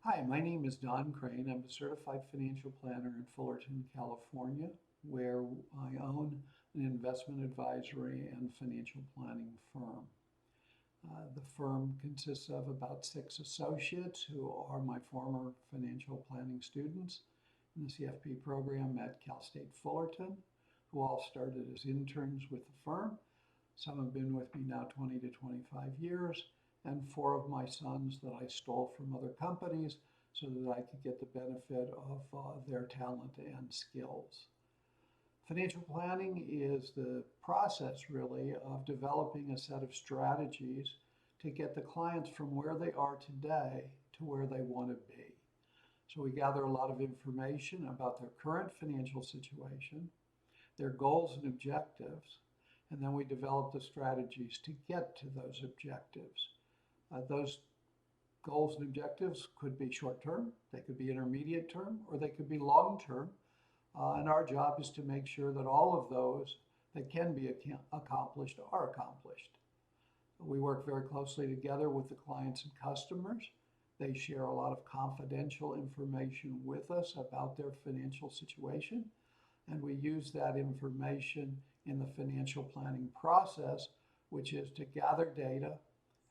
Hi, my name is Don Crane. I'm a certified financial planner in Fullerton, California, where I own an investment advisory and financial planning firm. The firm consists of about 6 associates who are my former financial planning students in the CFP program at Cal State Fullerton, who all started as interns with the firm. Some have been with me now 20 to 25 years, and 4 of my sons that I stole from other companies so that I could get the benefit of their talent and skills. Financial planning is the process, really, of developing a set of strategies to get the clients from where they are today to where they want to be. So we gather a lot of information about their current financial situation, their goals and objectives, and then we develop the strategies to get to those objectives. Those goals and objectives could be short-term, they could be intermediate term, or they could be long-term. And our job is to make sure that all of those that can be accomplished are accomplished. We work very closely together with the clients and customers. They share a lot of confidential information with us about their financial situation, and we use that information in the financial planning process, which is to gather data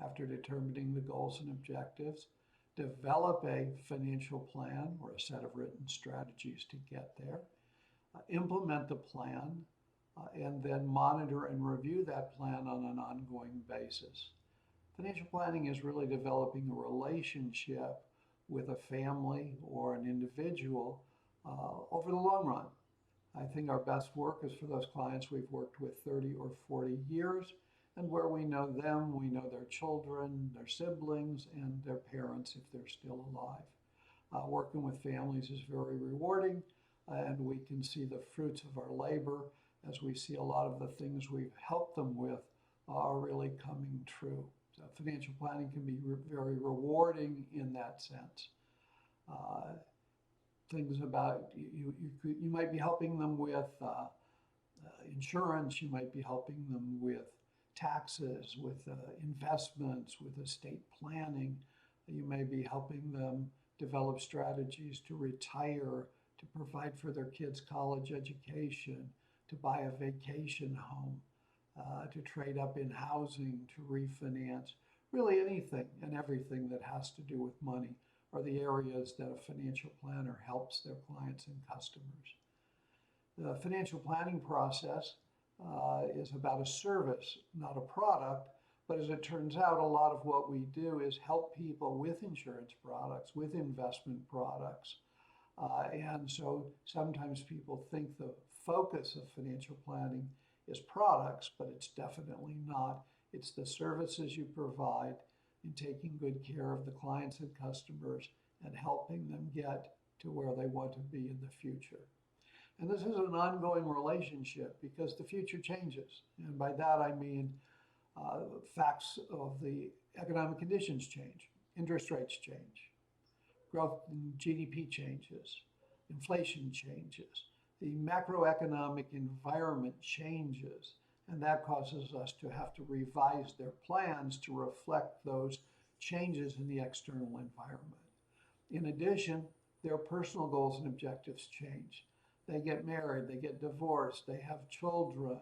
after determining the goals and objectives, develop a financial plan or a set of written strategies to get there, implement the plan, and then monitor and review that plan on an ongoing basis. Financial planning is really developing a relationship with a family or an individual over the long run. I think our best work is for those clients we've worked with 30 or 40 years, and where we know them, we know their children, their siblings, and their parents if they're still alive. Working with families is very rewarding, and we can see the fruits of our labor as we see a lot of the things we've helped them with are really coming true. So financial planning can be very rewarding in that sense. Things about you might be helping them with insurance, you might be helping them with taxes, with investments, with estate planning. You may be helping them develop strategies to retire, to provide for their kids' college education, to buy a vacation home, to trade up in housing, to refinance. Really anything and everything that has to do with money are the areas that a financial planner helps their clients and customers. The financial planning process is about a service, not a product, but as it turns out, a lot of what we do is help people with insurance products, with investment products. And so sometimes people think the focus of financial planning is products, but it's definitely not. It's the services you provide in taking good care of the clients and customers and helping them get to where they want to be in the future. And this is an ongoing relationship because the future changes. And by that I mean facts of the economic conditions change, interest rates change, growth in GDP changes, inflation changes, the macroeconomic environment changes, and that causes us to have to revise their plans to reflect those changes in the external environment. In addition, their personal goals and objectives change. They get married, they get divorced, they have children,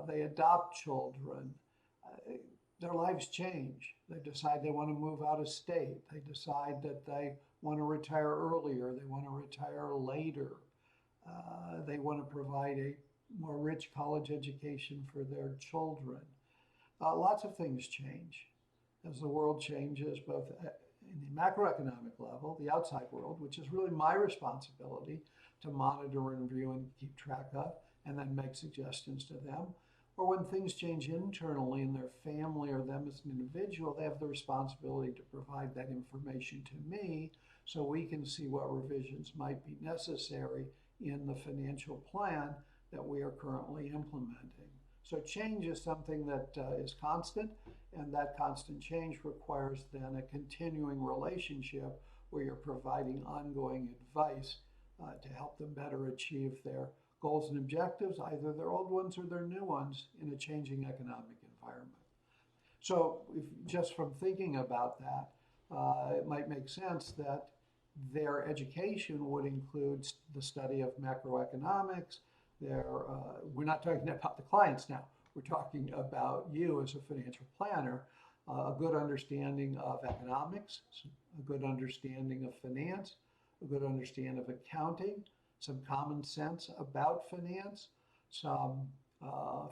they adopt children. Their lives change. They decide they want to move out of state. They decide that they want to retire earlier. They want to retire later. They want to provide a more rich college education for their children. Lots of things change as the world changes, both in the macroeconomic level, the outside world, which is really my responsibility to monitor and review and keep track of, and then make suggestions to them. Or when things change internally in their family or them as an individual, they have the responsibility to provide that information to me so we can see what revisions might be necessary in the financial plan that we are currently implementing. So change is something that is constant, and that constant change requires then a continuing relationship where you're providing ongoing advice to help them better achieve their goals and objectives, either their old ones or their new ones, in a changing economic environment. So just from thinking about that, it might make sense that their education would include the study of macroeconomics. We're not talking about the clients now. We're talking about you as a financial planner, a good understanding of economics, a good understanding of finance, a good understanding of accounting, some common sense about finance, some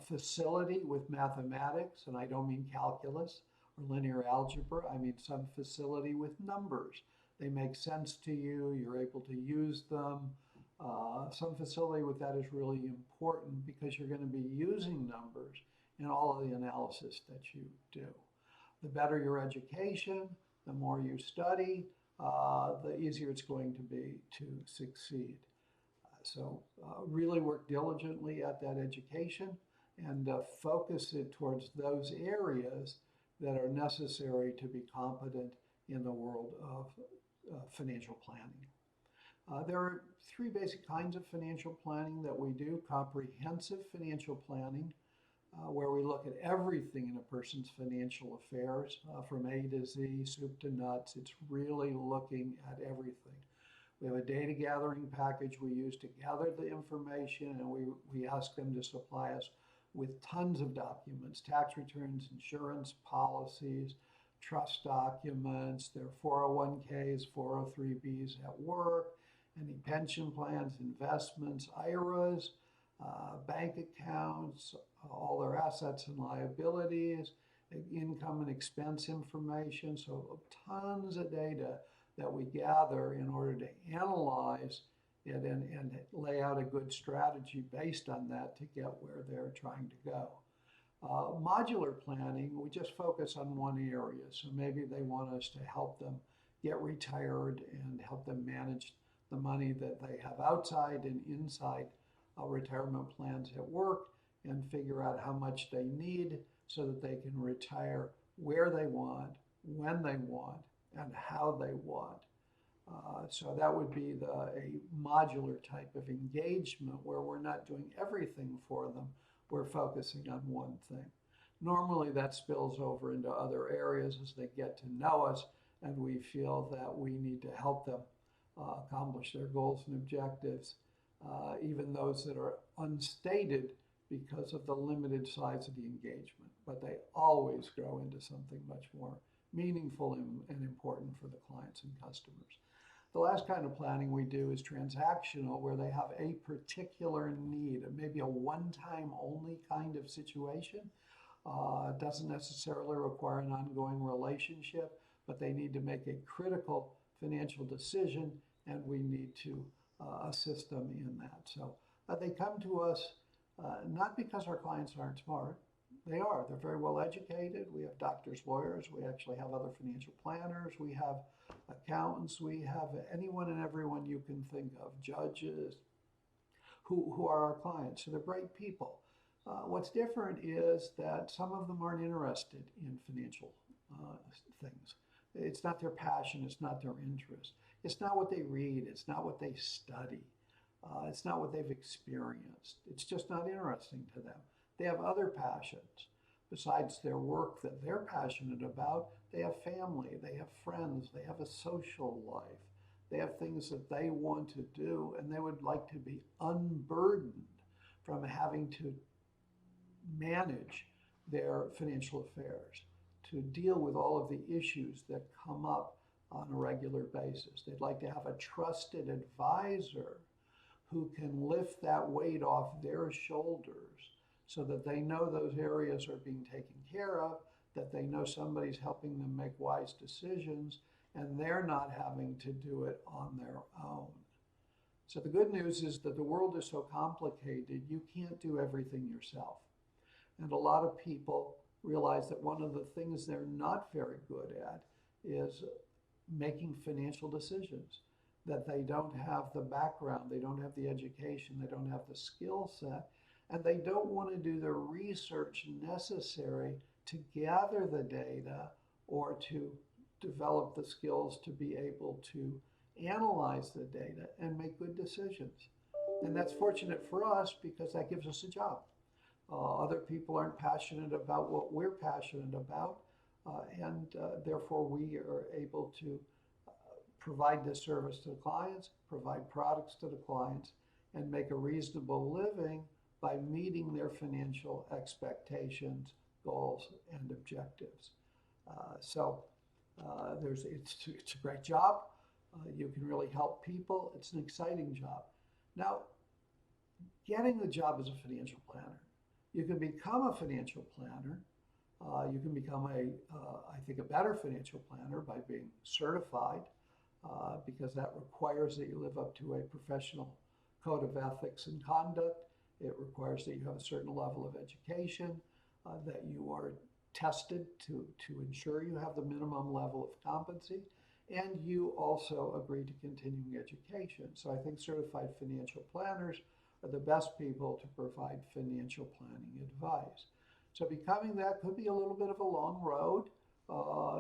facility with mathematics, and I don't mean calculus or linear algebra, I mean some facility with numbers. They make sense to you, you're able to use them. Some facility with that is really important because you're going to be using numbers in all of the analysis that you do. The better your education, the more you study, the easier it's going to be to succeed. So really work diligently at that education and focus it towards those areas that are necessary to be competent in the world of financial planning. There are three basic kinds of financial planning that we do. Comprehensive financial planning, where we look at everything in a person's financial affairs, from A to Z, soup to nuts. It's really looking at everything. We have a data gathering package we use to gather the information, and we ask them to supply us with tons of documents, tax returns, insurance policies, trust documents, their 401ks, 403bs at work, any pension plans, investments, IRAs, bank accounts, all their assets and liabilities, income and expense information. So tons of data that we gather in order to analyze it and lay out a good strategy based on that to get where they're trying to go. Modular planning, we just focus on one area. So maybe they want us to help them get retired and help them manage the money that they have outside and inside retirement plans at work and figure out how much they need so that they can retire where they want, when they want, and how they want. So that would be a modular type of engagement where we're not doing everything for them. We're focusing on one thing. Normally that spills over into other areas as they get to know us and we feel that we need to help them accomplish their goals and objectives, even those that are unstated because of the limited size of the engagement. But they always grow into something much more meaningful and important for the clients and customers. The last kind of planning we do is transactional, where they have a particular need, maybe a one-time only kind of situation. It doesn't necessarily require an ongoing relationship, but they need to make a critical financial decision, and we need to assist them in that. So they come to us not because our clients aren't smart. They are. They're very well educated. We have doctors, lawyers. We actually have other financial planners. We have accountants. We have anyone and everyone you can think of, judges, who are our clients. So they're great people. What's different is that some of them aren't interested in financial things. It's not their passion. It's not their interest. It's not what they read. It's not what they study. It's not what they've experienced. It's just not interesting to them. They have other passions. Besides their work that they're passionate about, they have family, they have friends, they have a social life. They have things that they want to do, and they would like to be unburdened from having to manage their financial affairs, to deal with all of the issues that come up on a regular basis. They'd like to have a trusted advisor who can lift that weight off their shoulders so that they know those areas are being taken care of, that they know somebody's helping them make wise decisions, and they're not having to do it on their own. So the good news is that the world is so complicated, you can't do everything yourself. And a lot of people realize that one of the things they're not very good at is making financial decisions, that they don't have the background, they don't have the education, they don't have the skill set, and they don't want to do the research necessary to gather the data or to develop the skills to be able to analyze the data and make good decisions. And that's fortunate for us because that gives us a job. Other people aren't passionate about what we're passionate about, and therefore we are able to provide this service to the clients, provide products to the clients, and make a reasonable living by meeting their financial expectations, goals, and objectives. It's a great job. You can really help people. It's an exciting job. Now, getting the job as a financial planner, you can become a financial planner. You can become I think, a better financial planner by being certified, because that requires that you live up to a professional code of ethics and conduct. It requires that you have a certain level of education, that you are tested to ensure you have the minimum level of competency, and you also agree to continuing education. So I think certified financial planners are the best people to provide financial planning advice. So becoming that could be a little bit of a long road.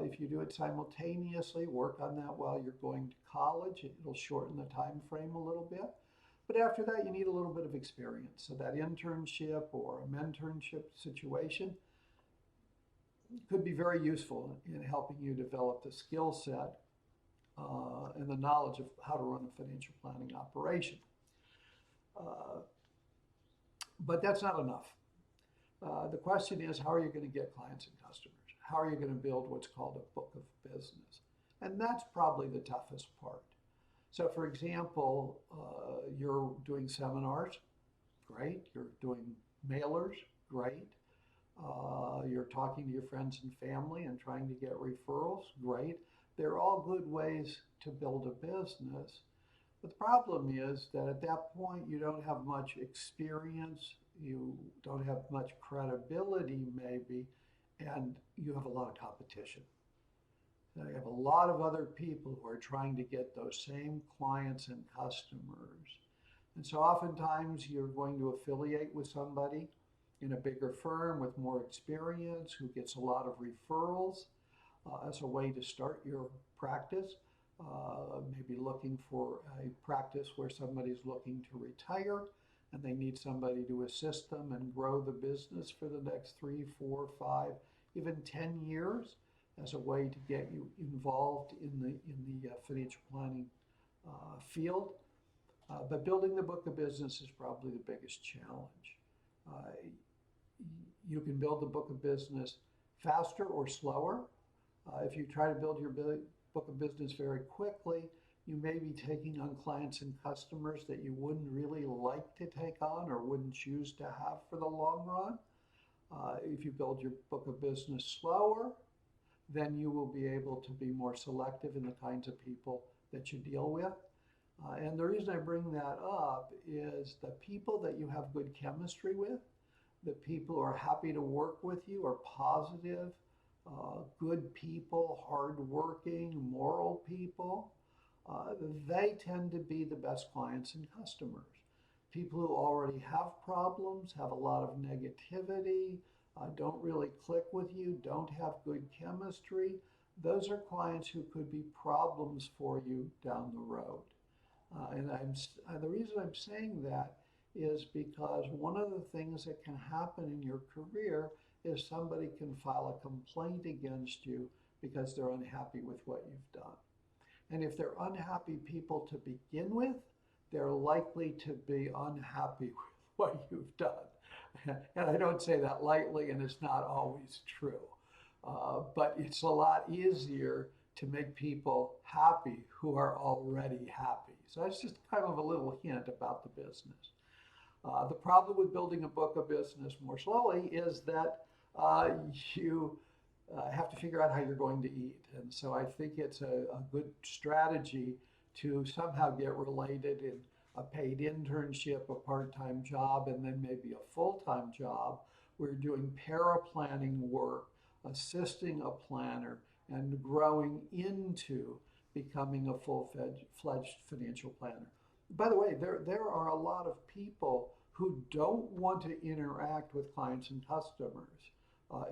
If you do it simultaneously, work on that while you're going to college, it'll shorten the time frame a little bit. But after that, you need a little bit of experience. So that internship or a mentorship situation could be very useful in helping you develop the skill set and the knowledge of how to run a financial planning operation. But that's not enough. The question is, how are you going to get clients and customers? How are you going to build what's called a book of business? And that's probably the toughest part. So for example, you're doing seminars, great. You're doing mailers, great. You're talking to your friends and family and trying to get referrals, great. They're all good ways to build a business. But the problem is that at that point, you don't have much experience, you don't have much credibility maybe, and you have a lot of competition. Now you have a lot of other people who are trying to get those same clients and customers. And so oftentimes you're going to affiliate with somebody in a bigger firm with more experience who gets a lot of referrals as a way to start your practice. Maybe looking for a practice where somebody's looking to retire and they need somebody to assist them and grow the business for the next 3, 4, 5, even 10 years as a way to get you involved in the financial planning field. But building the book of business is probably the biggest challenge. You can build the book of business faster or slower. If you try to build your book of business very quickly, you may be taking on clients and customers that you wouldn't really like to take on or wouldn't choose to have for the long run. If you build your book of business slower, then you will be able to be more selective in the kinds of people that you deal with. And the reason I bring that up is the people that you have good chemistry with, the people who are happy to work with you, are positive, good people, hardworking, moral people. They tend to be the best clients and customers. People who already have problems, have a lot of negativity, don't really click with you, don't have good chemistry, those are clients who could be problems for you down the road. And the reason I'm saying that is because one of the things that can happen in your career is somebody can file a complaint against you because they're unhappy with what you've done. And if they're unhappy people to begin with, they're likely to be unhappy with what you've done. And I don't say that lightly, and it's not always true. But it's a lot easier to make people happy who are already happy. So that's just kind of a little hint about the business. The problem with building a book of business more slowly is that you have to figure out how you're going to eat. And so I think it's a good strategy to somehow get related in a paid internship, a part-time job, and then maybe a full-time job where you're doing paraplanning work, assisting a planner, and growing into becoming a full-fledged financial planner. By the way, there are a lot of people who don't want to interact with clients and customers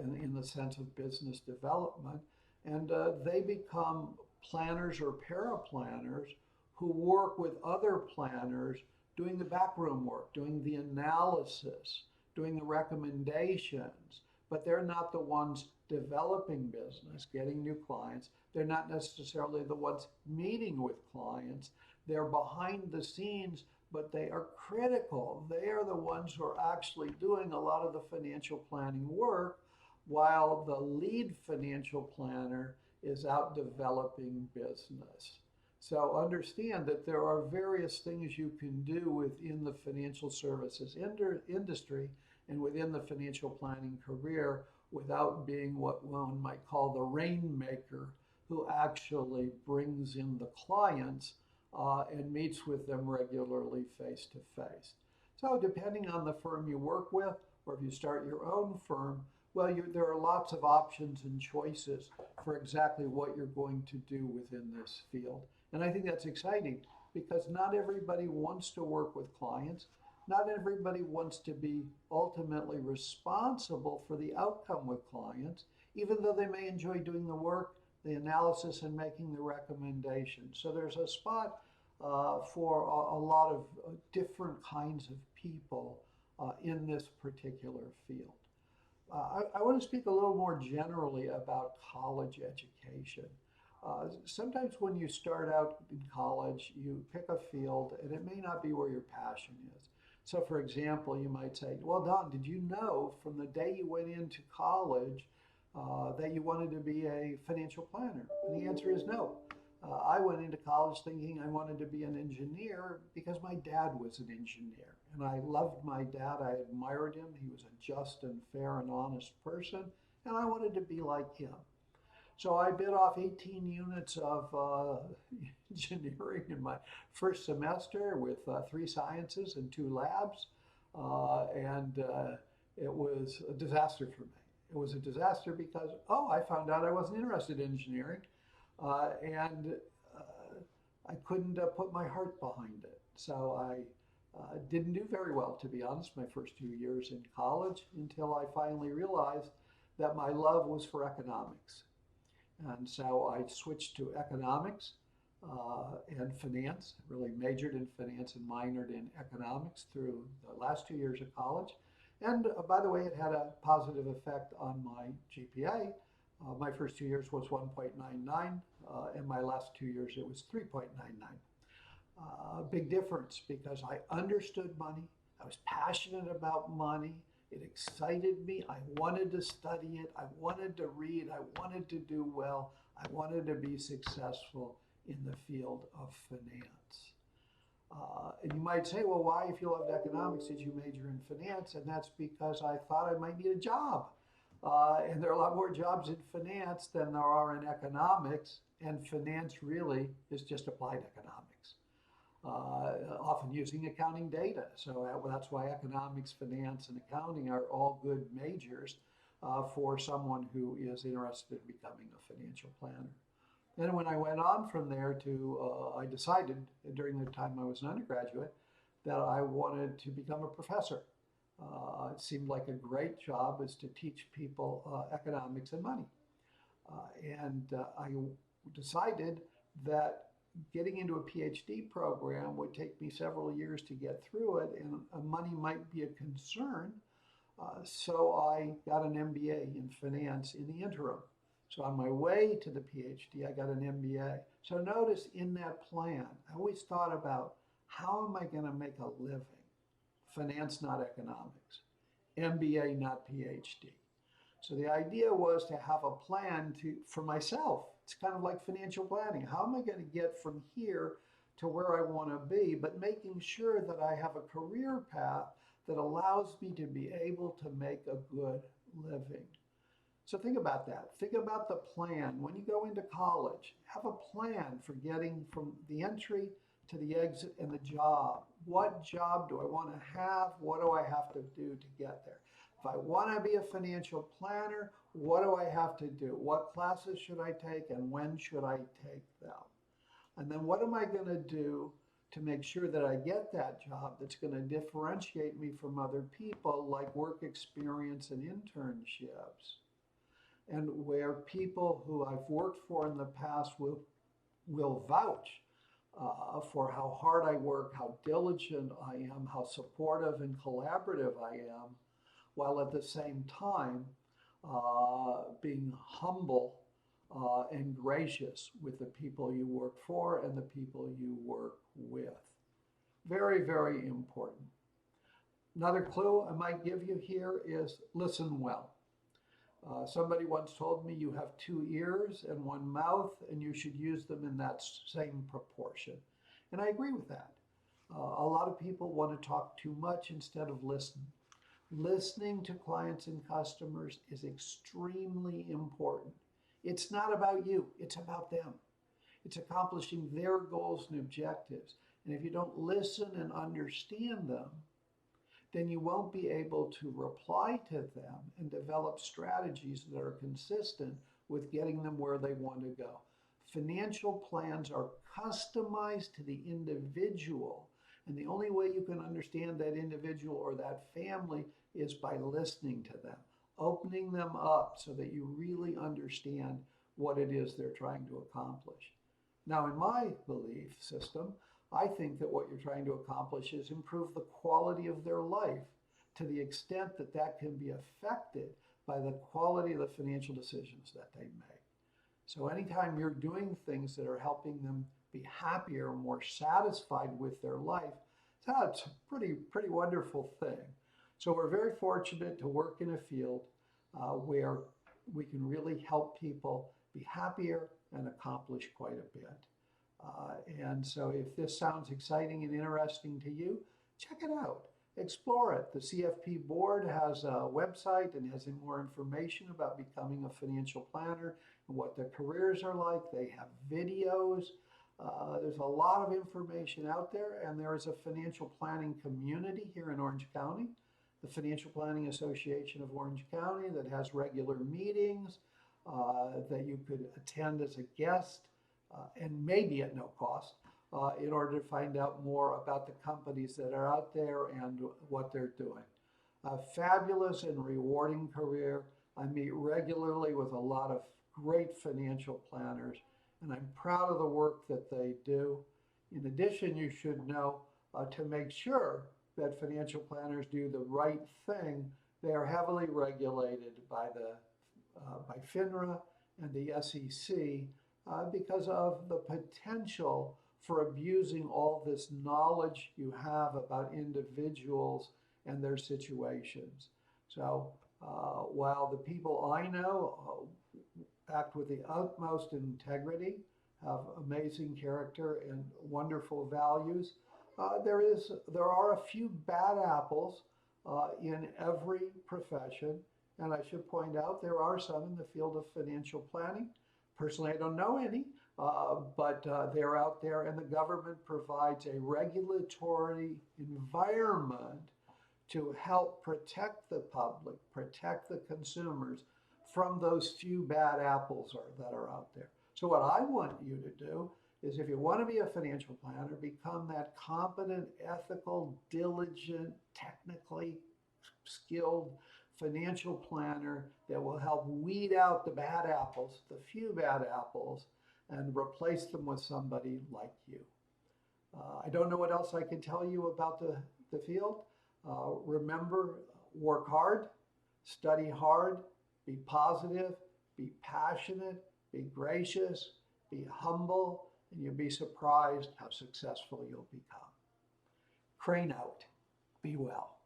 in the sense of business development, and they become planners or paraplanners who work with other planners doing the backroom work, doing the analysis, doing the recommendations, but they're not the ones developing business, getting new clients. They're not necessarily the ones meeting with clients. They're behind the scenes, but they are critical. They are the ones who are actually doing a lot of the financial planning work, while the lead financial planner is out developing business. So understand that there are various things you can do within the financial services industry and within the financial planning career without being what one might call the rainmaker, who actually brings in the clients and meets with them regularly face to face. So depending on the firm you work with, or if you start your own firm, well, there are lots of options and choices for exactly what you're going to do within this field. And I think that's exciting because not everybody wants to work with clients. Not everybody wants to be ultimately responsible for the outcome with clients, even though they may enjoy doing the work, the analysis, and making the recommendations. So there's a spot for a lot of different kinds of people in this particular field. I want to speak a little more generally about college education. Sometimes when you start out in college, you pick a field and it may not be where your passion is. So for example, you might say, well, Don, did you know from the day you went into college that you wanted to be a financial planner? And the answer is no. I went into college thinking I wanted to be an engineer because my dad was an engineer. And I loved my dad. I admired him. He was a just and fair and honest person. And I wanted to be like him. So I bit off 18 units of engineering in my first semester with 3 sciences and 2 labs. It was a disaster for me. It was a disaster because, I found out I wasn't interested in engineering. I couldn't put my heart behind it. So I didn't do very well, to be honest, my first 2 years in college, until I finally realized that my love was for economics. And so I switched to economics and finance, really majored in finance and minored in economics through the last 2 years of college. And by the way, it had a positive effect on my GPA. My first 2 years was 1.99, and my last 2 years it was 3.99. Big difference because I understood money. I was passionate about money. It excited me. I wanted to study it. I wanted to read. I wanted to do well. I wanted to be successful in the field of finance. And you might say, well, why, if you loved economics, did you major in finance? And that's because I thought I might need a job. And there are a lot more jobs in finance than there are in economics. And finance really is just applied economics, often using accounting data. So that's why economics, finance, and accounting are all good majors for someone who is interested in becoming a financial planner. And when I went on from there I decided during the time I was an undergraduate that I wanted to become a professor. It seemed like a great job is to teach people economics and money. I decided that getting into a PhD program would take me several years to get through it, and money might be a concern. So I got an MBA in finance in the interim. So on my way to the PhD, I got an MBA. So notice in that plan, I always thought about how am I going to make a living? Finance, not economics. MBA, not PhD. So the idea was to have a plan for myself. It's kind of like financial planning. How am I going to get from here to where I want to be, but making sure that I have a career path that allows me to be able to make a good living. So think about that. Think about the plan. When you go into college, have a plan for getting from the entry to the exit and the job. What job do I want to have? What do I have to do to get there? If I want to be a financial planner, what do I have to do? What classes should I take and when should I take them? And then what am I going to do to make sure that I get that job that's going to differentiate me from other people, like work experience and internships, and where people who I've worked for in the past will vouch for how hard I work, how diligent I am, how supportive and collaborative I am, while at the same time being humble and gracious with the people you work for and the people you work with. Very, very important. Another clue I might give you here is listen well. Somebody once told me you have 2 ears and 1 mouth, and you should use them in that same proportion. And I agree with that. A lot of people want to talk too much instead of listening. Listening to clients and customers is extremely important. It's not about you, it's about them. It's accomplishing their goals and objectives. And if you don't listen and understand them, then you won't be able to reply to them and develop strategies that are consistent with getting them where they want to go. Financial plans are customized to the individual, and the only way you can understand that individual or that family is by listening to them, opening them up so that you really understand what it is they're trying to accomplish. Now, in my belief system, I think that what you're trying to accomplish is improve the quality of their life to the extent that that can be affected by the quality of the financial decisions that they make. So anytime you're doing things that are helping them be happier, more satisfied with their life, it's a pretty wonderful thing. So we're very fortunate to work in a field where we can really help people be happier and accomplish quite a bit. And so if this sounds exciting and interesting to you, check it out, explore it. The CFP board has a website and has more information about becoming a financial planner and what the careers are like. They have videos. There's a lot of information out there, and there is a financial planning community here in Orange County, the Financial Planning Association of Orange County, that has regular meetings that you could attend as a guest. And maybe at no cost, in order to find out more about the companies that are out there and what they're doing. A fabulous and rewarding career. I meet regularly with a lot of great financial planners, and I'm proud of the work that they do. In addition, you should know to make sure that financial planners do the right thing. They are heavily regulated by FINRA and the SEC. Because of the potential for abusing all this knowledge you have about individuals and their situations. So while the people I know act with the utmost integrity, have amazing character and wonderful values, there are a few bad apples in every profession. And I should point out there are some in the field of financial planning. Personally, I don't know any, but they're out there, and the government provides a regulatory environment to help protect the public, protect the consumers from those few bad apples that are out there. So what I want you to do is, if you want to be a financial planner, become that competent, ethical, diligent, technically skilled financial planner that will help weed out the bad apples, the few bad apples, and replace them with somebody like you. I don't know what else I can tell you about the field. Remember, work hard, study hard, be positive, be passionate, be gracious, be humble, and you'll be surprised how successful you'll become. Crane out. Be well.